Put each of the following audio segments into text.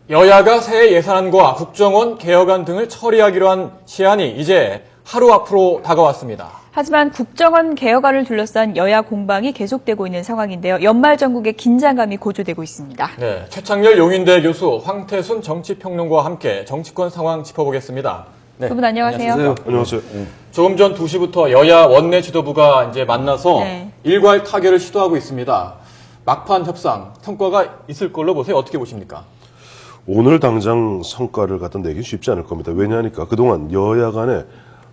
여야가 새해 예산안과 국정원 개혁안 등을 처리하기로 한 시한이 이제 하루 앞으로 다가왔습니다. 하지만 국정원 개혁안을 둘러싼 여야 공방이 계속되고 있는 상황인데요. 연말 전국에 긴장감이 고조되고 있습니다. 네, 최창렬 용인대 교수, 황태순 정치평론가와 함께 정치권 상황 짚어보겠습니다. 네. 두 분 안녕하세요. 안녕하세요. 조금 전 2시부터 여야 원내 지도부가 이제 만나서 네. 일괄 타결을 시도하고 있습니다. 막판 협상, 성과가 있을 걸로 보세요. 어떻게 보십니까? 오늘 당장 성과를 갖다 내긴 쉽지 않을 겁니다. 왜냐하니까 그동안 여야 간에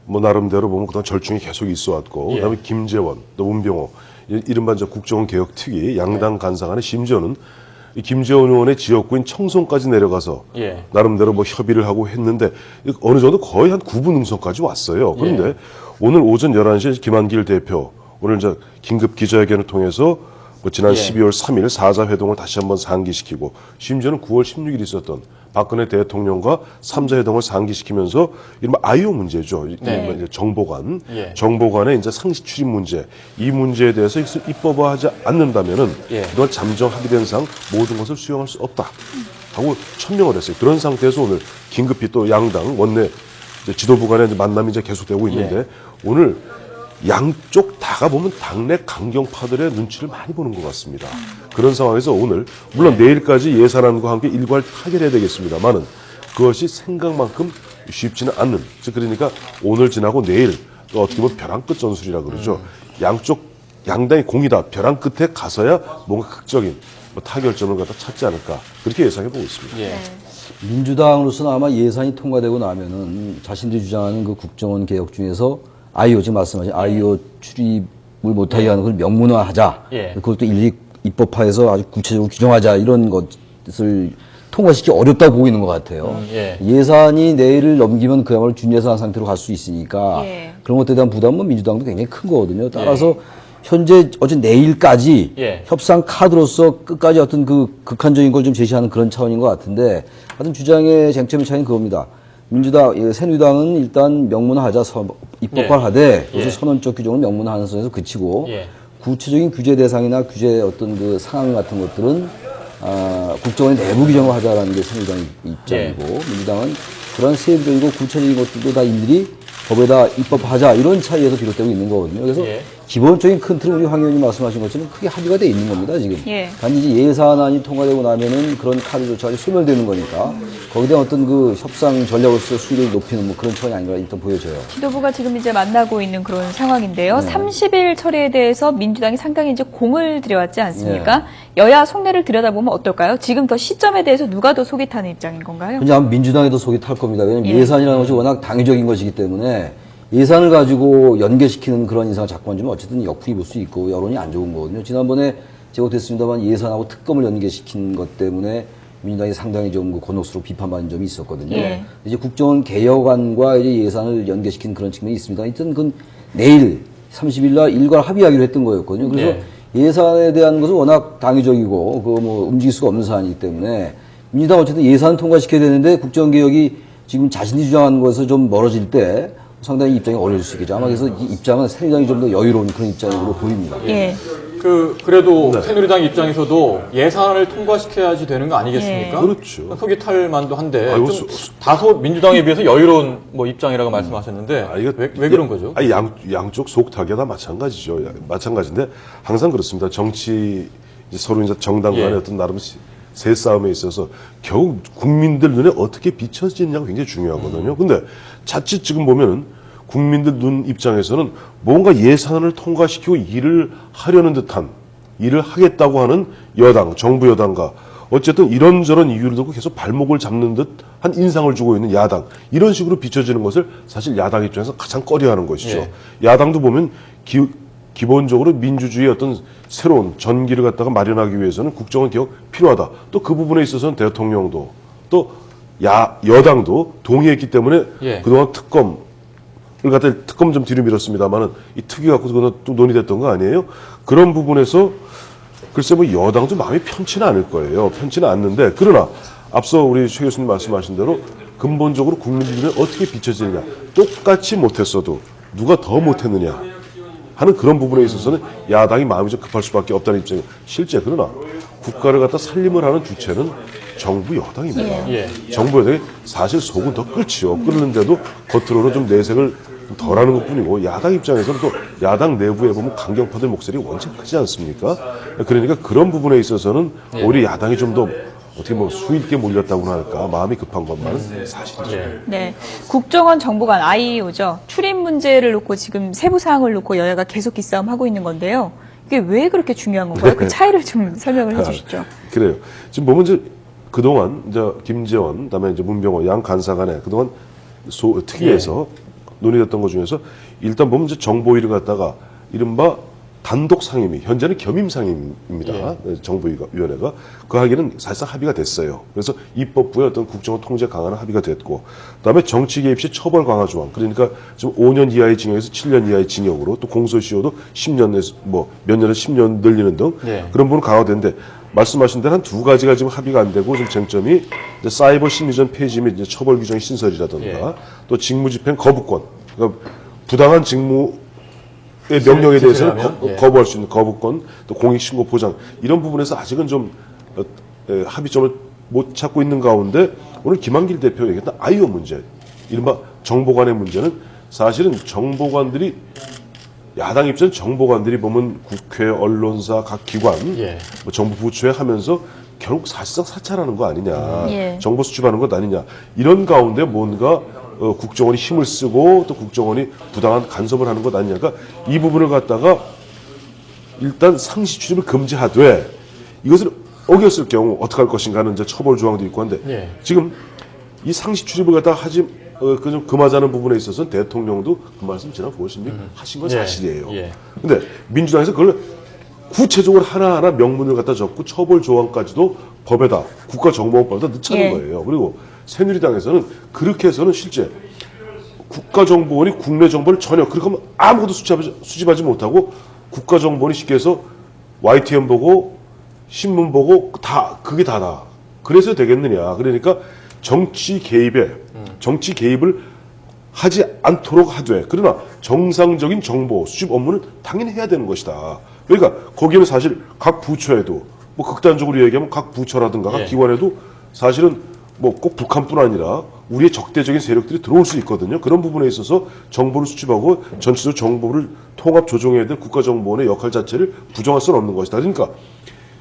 뭐 나름대로 보면 그동안 절충이 계속 있어 왔고, 그다음에 김재원, 또 문병호, 이른바 이제 국정원 개혁 특위, 양당 간사 간에 심지어는 이 김재원 의원의 지역구인 청송까지 내려가서 나름대로 뭐 협의를 하고 했는데 어느 정도 거의 한 9분 능선까지 왔어요. 그런데 오늘 오전 11시에 김한길 대표 오늘 이제 긴급 기자회견을 통해서 뭐 지난 12월 3일 4자 회동을 다시 한번 상기시키고, 심지어는 9월 16일 있었던 박근혜 대통령과 3자 회동을 상기시키면서 이른바 아이오 문제죠. 이제 정보관의 이제 상시 출입 문제, 이 문제에 대해서 입법화하지 않는다면은 그동안 잠정 합의된 상 모든 것을 수용할 수 없다 하고 천명을 했어요. 그런 상태에서 오늘 긴급히 또 양당 원내 지도부 간의 만남이 이제 계속되고 있는데 오늘 양쪽 다가 보면 당내 강경파들의 눈치를 많이 보는 것 같습니다. 그런 상황에서 오늘 물론 내일까지 예산안과 함께 일괄 타결해야 되겠습니다만은 그것이 생각만큼 쉽지는 않는, 즉 그러니까 오늘 지나고 내일 또 어떻게 보면 벼랑 끝 전술이라 그러죠. 양당이 공이다 벼랑 끝에 가서야 뭔가 극적인 뭐 타결점을 갖다 찾지 않을까 그렇게 예상해 보고 있습니다. 민주당으로서는 아마 예산이 통과되고 나면은 자신들이 주장하는 그 국정원 개혁 중에서 아이오, 지금 말씀하신 아이오 출입을 못하게 하는 걸 명문화하자. 그것도 일일이 입법화해서 아주 구체적으로 규정하자. 이런 것을 통과시키기 어렵다고 보고 있는 것 같아요. 예산이 내일을 넘기면 그야말로 준예산 상태로 갈 수 있으니까 그런 것들에 대한 부담은 민주당도 굉장히 큰 거거든요. 따라서 현재 어제 내일까지 협상 카드로서 끝까지 어떤 그 극한적인 걸 좀 제시하는 그런 차원인 것 같은데, 하여튼 주장의 쟁점의 차이는 그겁니다. 새누리당은 일단 명문화하자, 입법화하되 그래서 선언적 규정은 명문화하는 선에서 그치고 구체적인 규제 대상이나 규제 어떤 그 상황 같은 것들은 국정원의 내부 규정을 하자라는 게 새누리당의 입장이고, 민주당은 그런 세부적이고 구체적인 것들도 다 일일이 법에다 입법하자, 이런 차이에서 비롯되고 있는 거거든요. 그래서 기본적인 큰 틀은 우리 황 의원님 말씀하신 것처럼 크게 합의가 돼 있는 겁니다, 지금. 단지 이제 예산안이 통과되고 나면은 그런 카드조차 소멸되는 거니까 거기에 대한 어떤 그 협상 전략으로서 수위를 높이는 뭐 그런 차원이 아닌가 일단 보여져요. 지도부가 지금 이제 만나고 있는 그런 상황인데요. 30일 처리에 대해서 민주당이 상당히 이제 공을 들여왔지 않습니까? 여야 속내를 들여다보면 어떨까요? 지금 더 시점에 대해서 누가 더 속이 타는 입장인 건가요? 현재 아마 민주당이 더 속이 탈 겁니다. 왜냐하면 예산이라는 것이 워낙 당위적인 것이기 때문에 예산을 가지고 연계시키는 그런 인상을 자꾸 만지면 어쨌든 역풍이 불 수 있고 여론이 안 좋은 거거든요. 지난번에 제고됐습니다만 예산하고 특검을 연계시킨 것 때문에 민주당이 상당히 좀 곤혹스러워 비판받은 점이 있었거든요. 이제 국정원 개혁안과 이제 예산을 연계시킨 그런 측면이 있습니다. 하여튼 그건 내일 30일 날 일괄 합의하기로 했던 거였거든요. 그래서 예산에 대한 것은 워낙 당위적이고 그 뭐 움직일 수가 없는 사안이기 때문에 민주당 어쨌든 예산 통과시켜야 되는데 국정원 개혁이 지금 자신이 주장하는 것에서 좀 멀어질 때 상당히 입장이 어려질 수 있겠죠. 아마 그래서 이 입장은 새누리당이 좀 더 여유로운 그런 입장으로 보입니다. 그래도 새누리당 입장에서도 예산을 통과시켜야지 되는 거 아니겠습니까? 그렇죠. 속이 탈 만도 한데 좀 다소 민주당에 비해서 여유로운 뭐 입장이라고 말씀하셨는데 왜 그런 거죠? 양쪽 속타기가 다 마찬가지죠. 마찬가지인데 항상 그렇습니다. 정치 서로 이제 정당 간의 어떤 나름 새 싸움에 있어서 결국 국민들 눈에 어떻게 비춰지느냐가 굉장히 중요하거든요. 근데 자칫 지금 보면은 국민들 눈 입장에서는 뭔가 예산을 통과시키고 일을 하려는 듯한, 일을 하겠다고 하는 여당, 정부 여당과 어쨌든 이런저런 이유를 두고 계속 발목을 잡는 듯한 인상을 주고 있는 야당, 이런 식으로 비춰지는 것을 사실 야당 입장에서 가장 꺼려하는 것이죠. 야당도 보면 기본적으로 민주주의의 어떤 새로운 전기를 갖다가 마련하기 위해서는 국정원 개혁 필요하다. 또 그 부분에 있어서는 대통령도 또 여당도 동의했기 때문에 그동안 특검을 갖다 특검 좀 뒤로 밀었습니다만은 이 특위 갖고 그건 또 논의됐던 거 아니에요? 그런 부분에서 글쎄 뭐 여당도 마음이 편치는 않을 거예요. 편치는 않는데, 그러나 앞서 우리 최 교수님 말씀하신 대로 근본적으로 국민들 눈에 어떻게 비춰지느냐, 똑같이 못했어도 누가 더 못했느냐 하는 그런 부분에 있어서는 야당이 마음이 좀 급할 수밖에 없다는 입장이에요. 실제 그러나 국가를 갖다 살림을 하는 주체는 정부 여당입니다. 예. 정부 여당이 사실 속은 더 끓지요. 끓는데도 겉으로는 좀 내색을 좀 덜하는 것뿐이고 야당 입장에서는 또 야당 내부에 보면 강경파들 목소리가 원체 크지 않습니까? 그러니까 그런 부분에 있어서는 오히려 야당이 좀 더 어떻게 뭐 수있게 몰렸다고나 할까 마음이 급한 것만은 사실이죠. 네. 국정원 정보관 IEO죠. 출입 문제를 놓고 지금 세부 사항을 놓고 여야가 계속 기싸움하고 있는 건데요. 이게 왜 그렇게 중요한 건가요? 그 차이를 좀 설명을 해주시죠. 그래요. 지금 보면 이제 그동안 이제 김재원, 그다음에 이제 문병호 양 간사 간에 그동안 특위에서 논의됐던 것 중에서 일단 보면 이제 정보위를 갖다가 이른바 단독 상임위, 현재는 겸임 상임입니다. 정보위원회가 그 하기는 사실상 합의가 됐어요. 그래서 입법부의 어떤 국정원 통제 강화는 합의가 됐고, 그다음에 정치 개입 시 처벌 강화 조항. 그러니까 지금 5년 이하의 징역에서 7년 이하의 징역으로 또 공소시효도 10년에서 뭐 몇 년에서 10년 늘리는 등 그런 부분 강화됐는데 말씀하신 대로 한 두 가지가 지금 합의가 안 되고 좀 쟁점이 이제 사이버 심리전 폐지 및 이제 처벌 규정 신설이라든가 또 직무집행 거부권, 그러니까 부당한 직무 명령에 대해서는 거부할 수 있는 거부권, 또 공익신고 보장 이런 부분에서 아직은 좀 합의점을 못 찾고 있는 가운데 오늘 김한길 대표 얘기했던 아이오 문제, 이른바 정보관의 문제는 사실은 정보관들이 야당 입장 정보관들이 보면 국회, 언론사, 각 기관, 뭐 정부 부처에 하면서 결국 사실상 사찰하는 거 아니냐, 정보 수집하는 것 아니냐 이런 가운데 뭔가 국정원이 힘을 쓰고 또 국정원이 부당한 간섭을 하는 것 아니냐. 그러니까 이 부분을 갖다가 일단 상시 출입을 금지하되 이것을 어겼을 경우 어떻게 할 것인가 하는 이제 처벌 조항도 있고 한데 지금 이 상시 출입을 갖다가 하지 좀 금하자는 부분에 있어서는 대통령도 그 말씀 지난 9월 16일 하신 건 사실이에요. 근데 민주당에서 그걸 구체적으로 하나하나 명문을 갖다 적고 처벌 조항까지도 법에다 국가정보원법에다 넣자는 거예요. 그리고 새누리당에서는 그렇게 해서는 실제 국가정보원이 국내 정보를 전혀 그렇게 하면 아무것도 수집하지 못하고 국가정보원이 쉽게 해서 YTN 보고 신문 보고 다 그게 다다. 그래서 되겠느냐. 그러니까 정치 개입을 하지 않도록 하되 그러나 정상적인 정보 수집 업무는 당연히 해야 되는 것이다. 그러니까 거기는 사실 각 부처에도 뭐 극단적으로 얘기하면 각 부처라든가 각 기관에도 사실은 뭐 꼭 북한뿐 아니라 우리의 적대적인 세력들이 들어올 수 있거든요. 그런 부분에 있어서 정보를 수집하고 전체적으로 정보를 통합 조정해야 될 국가정보원의 역할 자체를 부정할 수는 없는 것이다. 그러니까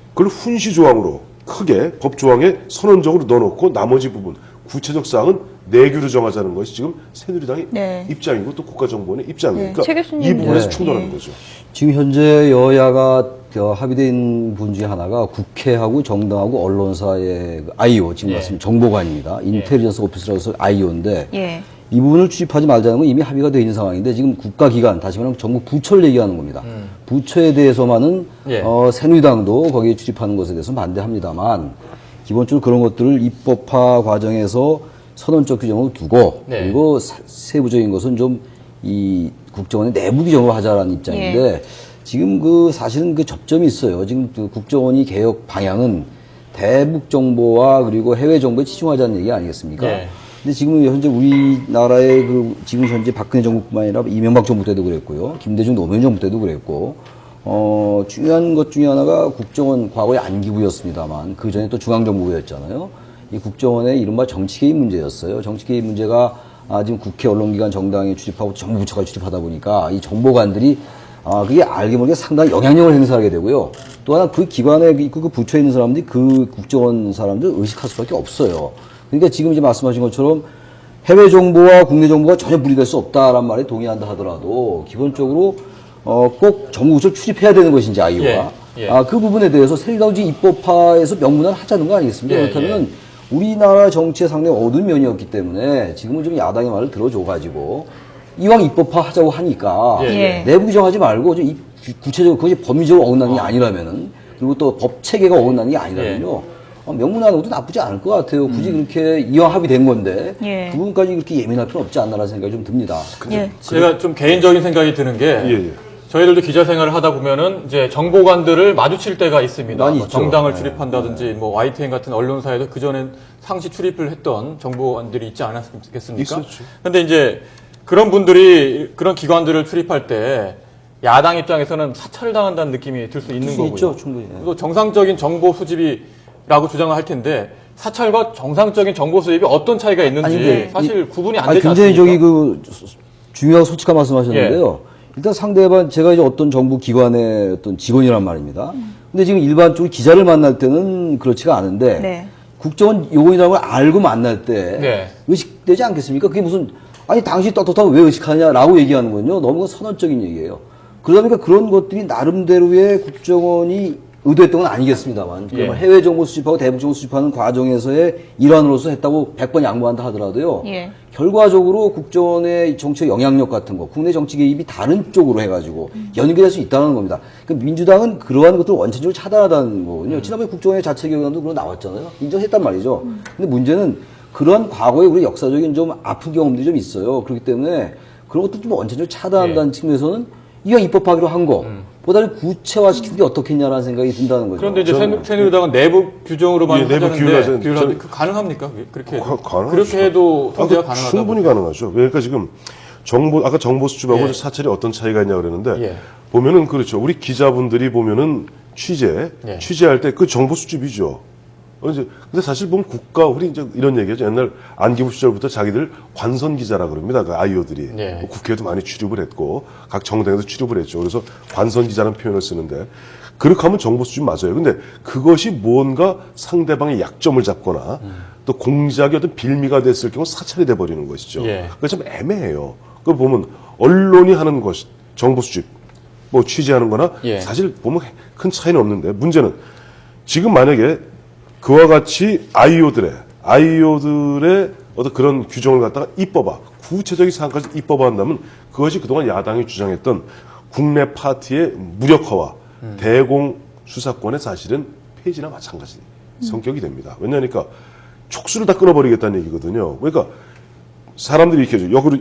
그걸 훈시 조항으로 크게 법 조항에 선언적으로 넣어놓고 나머지 부분 구체적 사항은 내규로 정하자는 것이 지금 새누리당의 입장이고 또 국가정보원의 입장이니까 이 부분에서 충돌하는 거죠. 지금 현재 여야가 합의되어 있는 분 중에 하나가 국회하고 정당하고 언론사의 IO, 지금 말씀 정보관입니다. 인텔리전스 오피스라고 해서 IO인데 이 부분을 출입하지 말자는 건 이미 합의가 되어 있는 상황인데 지금 국가기관, 다시 말하면 정부 부처를 얘기하는 겁니다. 부처에 대해서만은 새누리당도 거기에 출입하는 것에 대해서 반대합니다만 기본적으로 그런 것들을 입법화 과정에서 선언적 규정으로 두고 그리고 세부적인 것은 좀 이 국정원의 내부 규정으로 하자라는 입장인데 지금 그 사실은 그 접점이 있어요. 지금 그 국정원이 개혁 방향은 대북 정보와 그리고 해외 정보에 치중하자는 얘기 아니겠습니까? 근데 지금 현재 우리나라의 그 지금 현재 박근혜 정부뿐만 아니라 이명박 정부 때도 그랬고요. 김대중 노무현 정부 때도 그랬고 중요한 것 중에 하나가 국정원 과거에 안기부였습니다만 그 전에 또 중앙정부였잖아요. 이 국정원의 이른바 정치 개입 문제였어요. 정치 개입 문제가 지금 국회, 언론기관, 정당에 출입하고 정부 부처가 출입하다 보니까 이 정보관들이 그게 알게 모르게 상당히 영향력을 행사하게 되고요. 또 하나 그 기관에 있고 그 부처에 있는 사람들이 그 국정원 사람들 의식할 수밖에 없어요. 그러니까 지금 이제 말씀하신 것처럼 해외 정보와 국내 정보가 전혀 분리될 수 없다라는 말에 동의한다 하더라도 기본적으로 꼭 정부 부처를 출입해야 되는 것인지 아이오가 그 부분에 대해서 새누리당 입법화에서 명문화를 하자는 거 아니겠습니까? 그렇다면 우리나라 정치의 상당히 어두운 면이었기 때문에 지금은 좀 야당의 말을 들어줘가지고 이왕 입법화 하자고 하니까 내부 규정하지 말고 좀 구체적으로 그것이 법리적으로 어긋나는 게 아니라면은 그리고 또 법 체계가 어긋나는 게 아니라면요 명문화하는 것도 나쁘지 않을 것 같아요. 굳이 그렇게 이왕 합의된 건데 그 부분까지 그렇게 예민할 필요는 없지 않나라는 생각이 좀 듭니다. 제가 좀 개인적인 생각이 드는 게 저희들도 기자 생활을 하다 보면은 이제 정보관들을 마주칠 때가 있습니다. 뭐 정당을 출입한다든지 뭐 YTN 같은 언론사에도 그전엔 상시 출입을 했던 정보관들이 있지 않았겠습니까? 있었죠. 근데 이제 그런 분들이 그런 기관들을 출입할 때 야당 입장에서는 사찰을 당한다는 느낌이 들 수 있는 거고요. 있죠, 충분히. 또 정상적인 정보 수집이라고 주장을 할 텐데 사찰과 정상적인 정보 수입이 어떤 차이가 있는지 아니, 근데 사실 구분이 안 되지 굉장히 않습니까? 중요하고 솔직한 말씀하셨는데요. 일단 상대방 제가 이제 어떤 정부 기관의 어떤 직원이란 말입니다. 근데 지금 일반적으로 기자를 만날 때는 그렇지가 않은데 네. 국정원 요원이라는 걸 알고 만날 때 네. 의식되지 않겠습니까? 그게 무슨 아니 당신이 떳떳하면 왜 의식하냐라고 얘기하는 건요. 너무 선언적인 얘기예요. 그러다 보니까 그런 것들이 나름대로의 국정원이 의도했던 건 아니겠습니다만 예. 해외 정보 수집하고 대북 정보 수집하는 과정에서의 일환으로서 했다고 100번 양보한다 하더라도요. 예. 결과적으로 국정원의 정치 영향력 같은 거, 국내 정치 개입이 다른 쪽으로 해가지고 연결될 수 있다는 겁니다. 그러니까 민주당은 그러한 것들을 원천적으로 차단하다는 거거든요. 지난번에 국정원의 자체 개혁안도 그런 나왔잖아요. 인정했단 말이죠. 근데 문제는 그런 과거에 우리 역사적인 좀 아픈 경험들이 좀 있어요. 그렇기 때문에 그런 것들 좀 원천적으로 차단한다는 측면에서는 이왕 입법하기로 한 거, 보다는 구체화시키는 게 어떻겠냐라는 생각이 든다는 거죠. 그런데 이제 새누리당은 내부 규정으로만 내부 하자는데 가능합니까? 그렇게 가능하죠. 그렇게 해도 통제가 가능하다고 충분히 가능하죠. 그러니까 지금 아까 정보 수집하고 예. 사찰이 어떤 차이가 있냐 그랬는데 예. 보면은 그렇죠. 우리 기자분들이 보면은 예. 취재할 때 그 정보 수집이죠. 근데 사실 보면 우리 이제 이런 얘기죠. 옛날 안기부 시절부터 자기들 관선 기자라 그럽니다. 그 아이오들이 예. 국회에도 많이 출입을 했고 각 정당에도 출입을 했죠. 그래서 관선 기자라는 표현을 쓰는데 그렇게 하면 정보 수집 맞아요. 근데 그것이 뭔가 상대방의 약점을 잡거나 또 공작의 어떤 빌미가 됐을 경우 사찰이 돼버리는 것이죠. 예. 그게 참 애매해요. 그걸 보면 언론이 하는 것, 정보 수집, 뭐 취재하는 거나 예. 사실 보면 큰 차이는 없는데 문제는 지금 만약에 그와 같이 아이오들의 어떤 그런 규정을 갖다가 구체적인 사항까지 입법화한다면 그것이 그동안 야당이 주장했던 국내 파티의 무력화와 대공 수사권의 사실은 폐지나 마찬가지 성격이 됩니다. 왜냐하니까 촉수를 다 끊어버리겠다는 얘기거든요. 그러니까 사람들이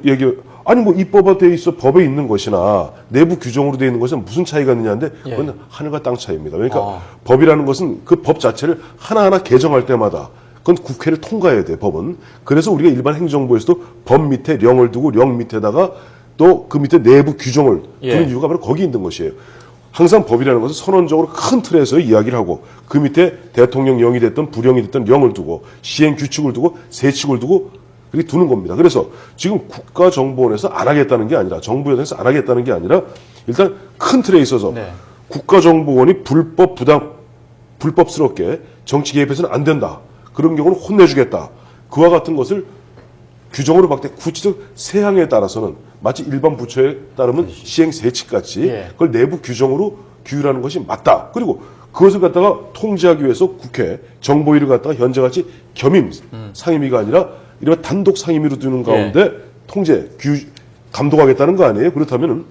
이렇게 아니 뭐 입법화돼 있어 법에 있는 것이나 내부 규정으로 되어 있는 것은 무슨 차이가 있느냐인데 그건 하늘과 땅 차이입니다. 그러니까 법이라는 것은 그 법 자체를 하나하나 개정할 때마다 그건 국회를 통과해야 돼 법은. 그래서 우리가 일반 행정부에서도 법 밑에 령을 두고 령 밑에다가 또 그 밑에 내부 규정을 두는 이유가 바로 거기 있는 것이에요. 항상 법이라는 것은 선언적으로 큰 틀에서 이야기를 하고 그 밑에 대통령령이 됐든 부령이 됐든 령을 두고 시행 규칙을 두고 세칙을 두고 그렇게 두는 겁니다. 그래서 지금 국가정보원에서 안 하겠다는 게 아니라 정부에서 안 하겠다는 게 아니라 일단 큰 틀에 있어서 국가정보원이 불법스럽게 정치 개입해서는 안 된다. 그런 경우는 혼내주겠다. 그와 같은 것을 규정으로 막대 구체적 세항에 따라서는 마치 일반 부처에 따르면 시행 세칙같이 그걸 내부 규정으로 규율하는 것이 맞다. 그리고 그것을 갖다가 통제하기 위해서 국회 정보위를 갖다가 현재같이 겸임 상임위가 아니라 이런 단독 상임위로 두는 가운데 감독하겠다는 거 아니에요? 그렇다면은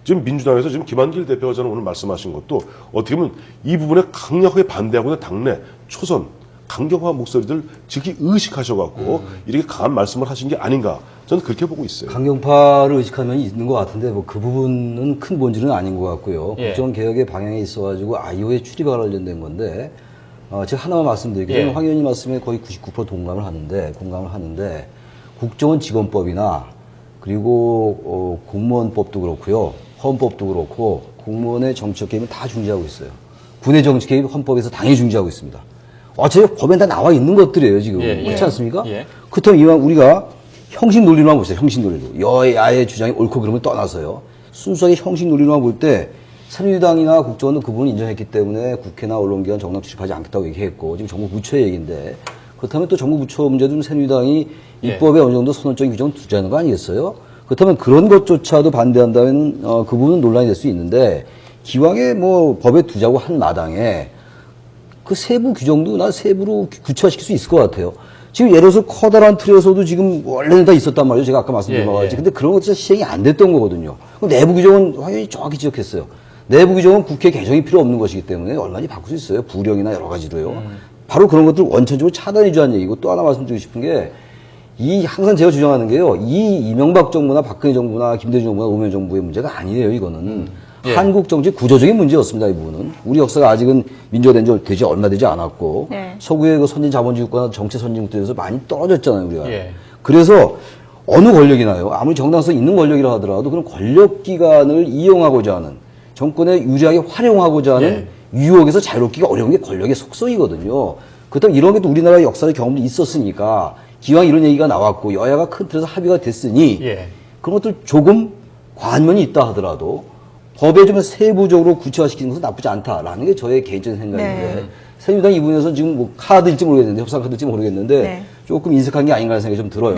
지금 민주당에서 지금 김한길 대표가 저는 오늘 말씀하신 것도 어떻게 보면 이 부분에 강력하게 반대하고 있는 당내 초선 강경화 목소리들 즉히 의식하셔갖고 이렇게 강한 말씀을 하신 게 아닌가 저는 그렇게 보고 있어요. 강경파를 의식한 면이 있는 것 같은데 뭐 그 부분은 큰 본질은 아닌 것 같고요. 국정 개혁의 방향에 있어가지고 아이오의 출입과 관련된 건데 제가 하나만 말씀드리겠습니다. 황 의원님 말씀에 거의 99% 공감을 하는데 국정원 직원법이나 그리고 공무원법도 그렇고요. 헌법도 그렇고 공무원의 정치적 개입은 다 중지하고 있어요. 군의 정치 개입 헌법에서 당연히 중지하고 있습니다. 어차피 법에 다 나와 있는 것들이에요, 지금. 그렇지 않습니까? 그렇다면 이왕 우리가 형식 논리로만 보세요, 형식 논리로. 여야의 주장이 옳고 그름을 떠나서요. 순수하게 형식 논리로만 볼 때 새누리당이나 국정원은 그 부분을 인정했기 때문에 국회나 언론기관 정당 출입하지 않겠다고 얘기했고 지금 정부 부처의 얘기인데 그렇다면 또 정부 부처 문제도 새누리당이 입법에 어느 정도 선언적인 규정을 두자는 거 아니겠어요? 그렇다면 그런 것조차도 반대한다면 그 부분은 논란이 될 수 있는데 기왕에 뭐 법에 두자고 한 마당에 그 세부 규정도 난 세부로 구체화시킬 수 있을 것 같아요. 지금 예를 들어서 커다란 틀에서도 지금 원래는 다 있었단 말이에요. 제가 아까 말씀드린 바와 같이. 근데 그런 것도 시행이 안 됐던 거거든요. 내부 규정은 당연히 정확히 지적했어요. 내부 규정은 국회 개정이 필요 없는 것이기 때문에 얼마든지 바꿀 수 있어요. 부령이나 여러 가지로요. 바로 그런 것들 원천적으로 차단해 주자는 얘기고 또 하나 말씀드리고 싶은 게 항상 제가 주장하는 게요. 이명박 정부나 박근혜 정부나 김대중 정부나 노무현 정부의 문제가 아니에요. 이거는. 한국 정치 구조적인 문제였습니다. 이 부분은. 우리 역사가 아직은 민주화된 지 되지 얼마 되지 않았고 서구의 그 선진 자본주의국가나 정치 선진국들에서 많이 떨어졌잖아요. 우리가. 그래서 어느 권력이나요. 아무리 정당성 있는 권력이라 하더라도 그런 권력기관을 이용하고자 하는 정권에 유리하게 활용하고자 하는 유혹에서 자유롭기가 어려운 게 권력의 속성이거든요. 그렇다면 이런 게 또 우리나라 역사의 경험도 있었으니까 기왕 이런 얘기가 나왔고 여야가 큰 틀에서 합의가 됐으니 그런 것들 조금 관문이 있다 하더라도 법에 좀 세부적으로 구체화시키는 것은 나쁘지 않다라는 게 저의 개인적인 생각인데 새누리당 이 부분에서 지금 뭐 카드일지 모르겠는데 협상 카드일지 모르겠는데 조금 인색한 게 아닌가 하는 생각이 좀 들어요.